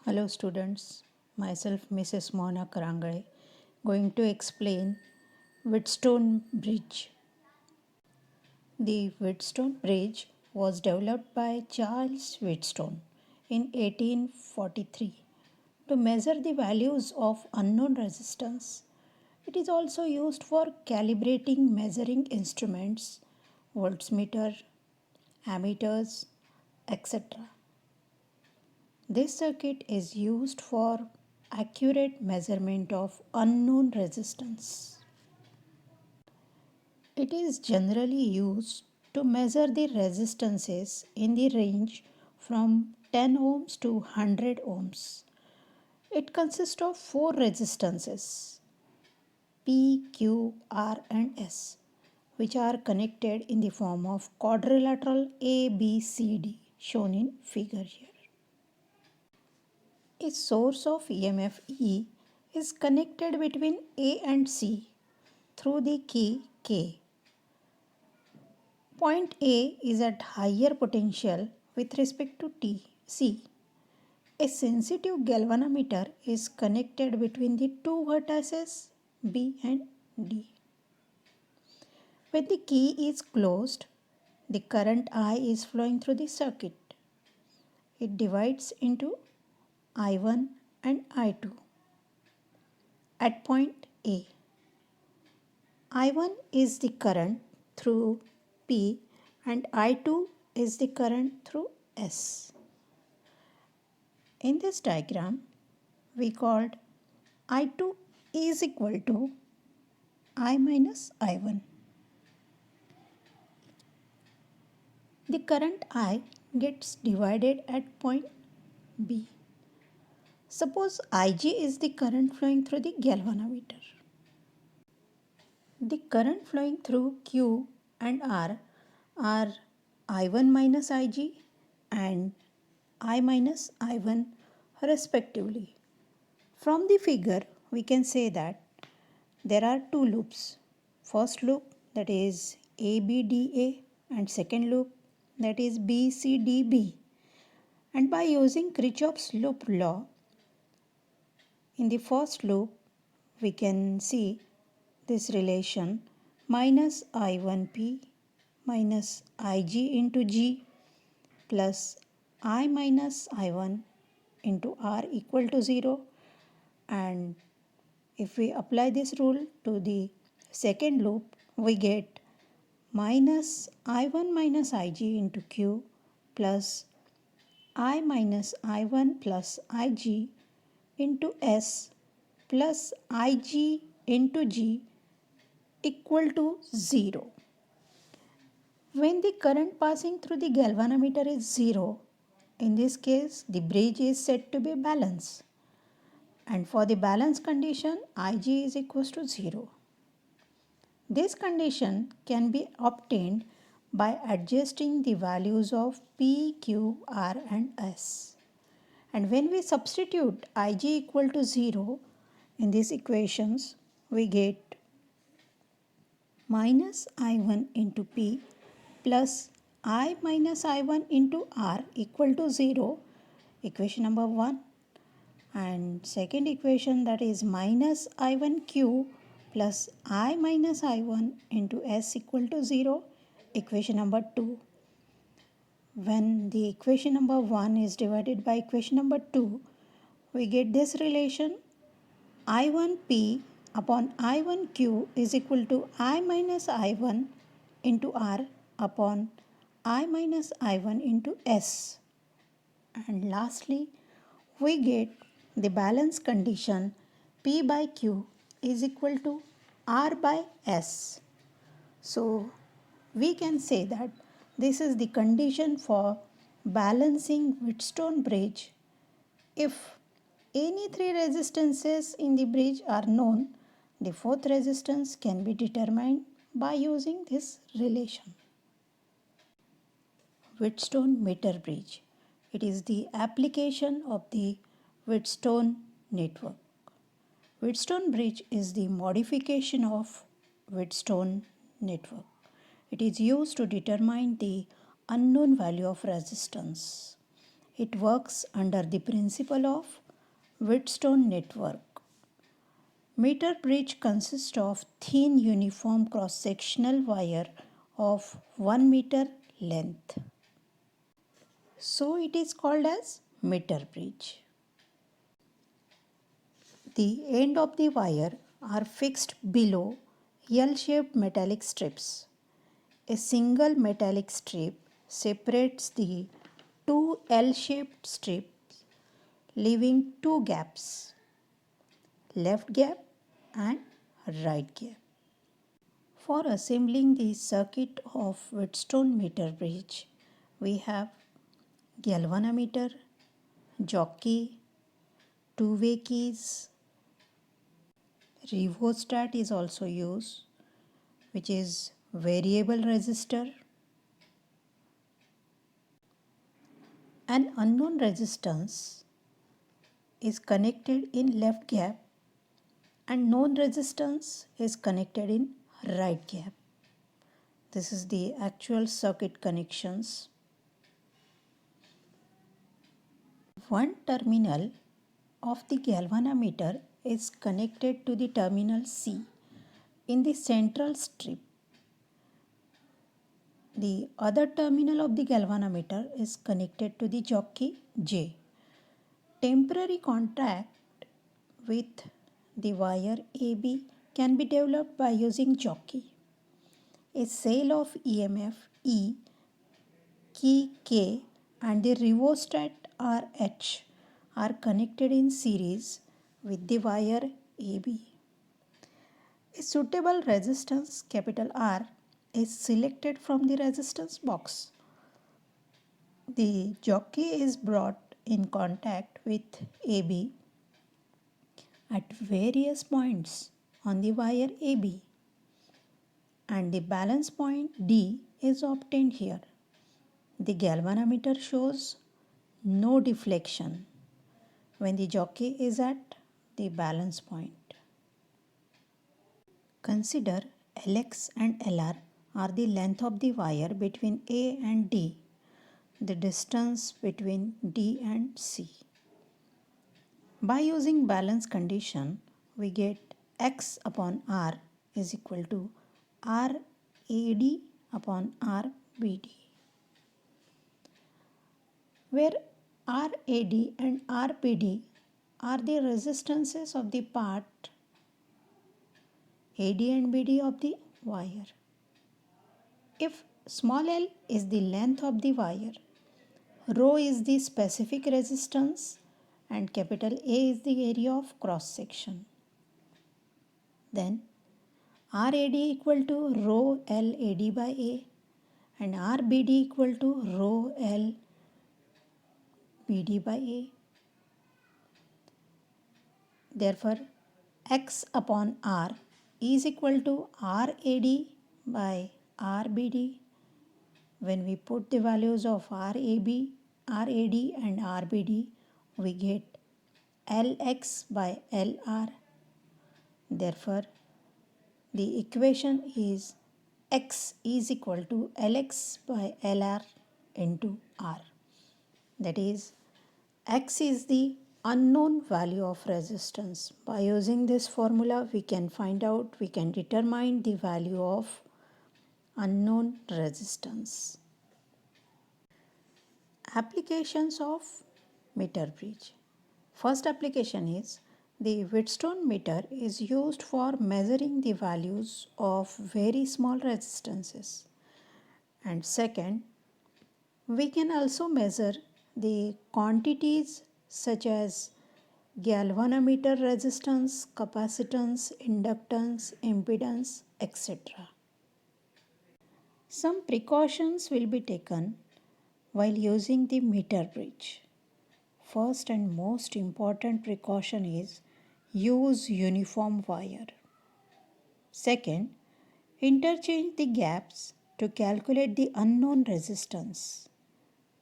Hello students, myself Mrs. Mona Karangale going to explain Wheatstone Bridge. The Wheatstone Bridge was developed by Charles Wheatstone in 1843 to measure the values of unknown resistance. It is also used for calibrating measuring instruments, voltmeter, ammeters, etc. This circuit is used for accurate measurement of unknown resistance. It is generally used to measure the resistances in the range from 10 ohms to 100 ohms. It consists of four resistances P, Q, R, and S, which are connected in the form of quadrilateral A, B, C, D, shown in figure here. A source of EMF E is connected between A and C through the key K. Point A is at higher potential with respect to C. A sensitive galvanometer is connected between the two vertices B and D. When the key is closed, the current I is flowing through the circuit. It divides into I1 and I2. At point A, I1 is the current through P and I2 is the current through S. In this diagram, we called I2 is equal to I minus I1. The current I gets divided at point B. Suppose Ig is the current flowing through the galvanometer. The current flowing through Q and R are I1 minus Ig and I minus I1 respectively. From the figure, we can say that there are two loops. First loop, that is ABDA, and second loop, that is BCDB. And by using Kirchhoff's loop law, in the first loop, we can see this relation minus I1P minus Ig into G plus I minus I1 into R equal to 0. And if we apply this rule to the second loop, we get minus I1 minus Ig into Q plus I minus I1 plus Ig into S plus Ig into G equal to 0. When the current passing through the galvanometer is 0, in this case the bridge is said to be balanced. And for the balance condition, Ig is equals to 0. This condition can be obtained by adjusting the values of P, Q, R and S. And when we substitute Ig equal to 0 in these equations, we get minus I1 into P plus I minus I1 into R equal to 0, equation number 1. And second equation, that is minus I1Q plus I minus I1 into S equal to 0, equation number 2. When the equation number 1 is divided by equation number 2, we get this relation I1P upon I1Q is equal to I minus I1 into R upon I minus I1 into S. And lastly, we get the balance condition P by Q is equal to R by S. So we can say that this is the condition for balancing Wheatstone bridge. If any three resistances in the bridge are known, the fourth resistance can be determined by using this relation. Wheatstone meter bridge. It is the application of the Wheatstone network. Wheatstone bridge is the modification of Wheatstone network. It is used to determine the unknown value of resistance. It works under the principle of Wheatstone network. Meter bridge consists of thin uniform cross-sectional wire of 1 meter length. So it is called as meter bridge. The end of the wire are fixed below L-shaped metallic strips. A single metallic strip separates the two L-shaped strips, leaving two gaps, left gap and right gap. For assembling the circuit of Wheatstone meter bridge, we have galvanometer, jockey, two-way keys, rheostat is also used, which is variable resistor. An unknown resistance is connected in left gap and known resistance is connected in right gap. This is the actual circuit connections. One terminal of the galvanometer is connected to the terminal C in the central strip. The other terminal of the galvanometer is connected to the jockey J. Temporary contact with the wire AB can be developed by using jockey. A cell of EMF E, key K and the rheostat RH are connected in series with the wire AB. A suitable resistance R is selected from the resistance box. The jockey is brought in contact with AB at various points on the wire AB and the balance point D is obtained here. The galvanometer shows no deflection when the jockey is at the balance point. Consider Lx and Lr are the length of the wire between A and D, the distance between D and C. By using balance condition, we get X upon R is equal to RAD upon RBD, where RAD and RBD are the resistances of the part AD and BD of the wire. If small l is the length of the wire, rho is the specific resistance and capital A is the area of cross section, then RAD equal to rho LAD by A and RBD equal to rho LBD by A. Therefore, X upon R is equal to RAD by RBD. When we put the values of RAD and RBD, we get Lx by Lr. Therefore, the equation is X is equal to Lx by Lr into R. That is, X is the unknown value of resistance. By using this formula, we can determine the value of unknown resistance. Applications of meter bridge. First application is the Wheatstone meter is used for measuring the values of very small resistances. And second, we can also measure the quantities such as galvanometer resistance, capacitance, inductance, impedance, etc. Some precautions will be taken while using the meter bridge. First and most important precaution is use uniform wire. Second, interchange the gaps to calculate the unknown resistance.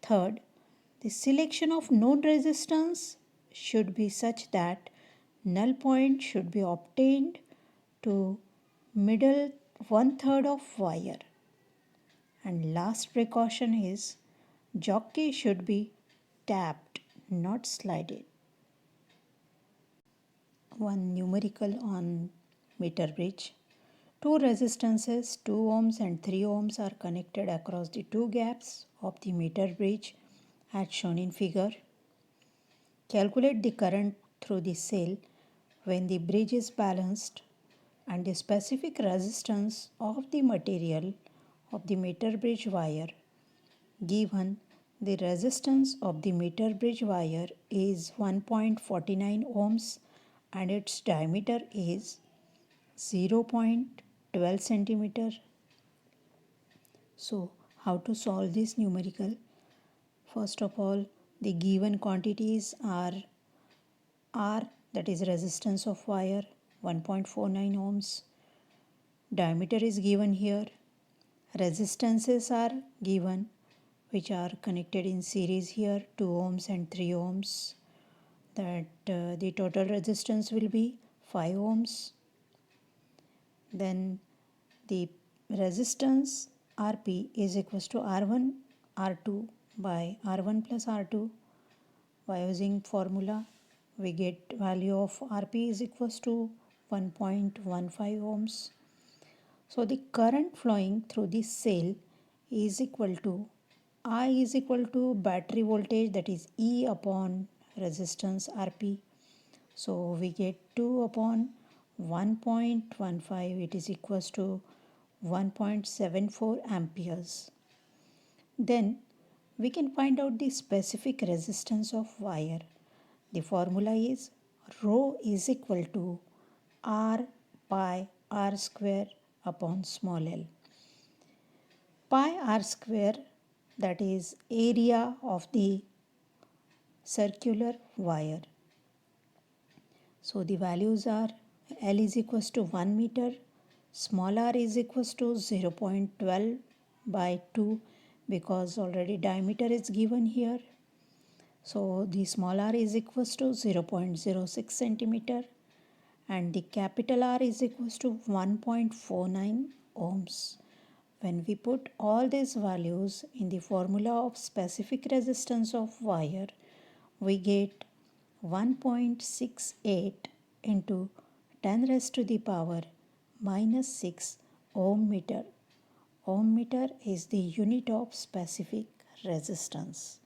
Third, the selection of known resistance should be such that null point should be obtained to middle 1/3 of wire. And last precaution is jockey should be tapped, not slided. One numerical on meter bridge. Two resistances 2 ohms and 3 ohms are connected across the two gaps of the meter bridge as shown in figure. Calculate the current through the cell when the bridge is balanced and the specific resistance of the material of the meter bridge wire. Given the resistance of the meter bridge wire is 1.49 ohms and its diameter is 0.12 centimeter. So, how to solve this numerical? First of all, the given quantities are R, that is resistance of wire, 1.49 ohms. Diameter is given here. Resistances are given, which are connected in series here, 2 ohms and 3 ohms. That the total resistance will be 5 ohms. Then the resistance Rp is equals to R1 R2 by R1 plus R2. By using formula, we get value of Rp is equals to 1.15 ohms. So the current flowing through this cell is equal to I is equal to battery voltage, that is E upon resistance Rp. So we get 2 upon 1.15, it is equals to 1.74 amperes. Then we can find out the specific resistance of wire. The formula is rho is equal to R pi R square upon small l. Pi R square, that is area of the circular wire. So the values are L is equals to 1 meter, small r is equals to 0.12 by 2 because already diameter is given here. So the small r is equals to 0.06 centimeter and the capital R is equals to 1.49 ohms. When we put all these values in the formula of specific resistance of wire, we get 1.68 into 10 raised to the power minus 6 ohm meter. Ohm meter is the unit of specific resistance.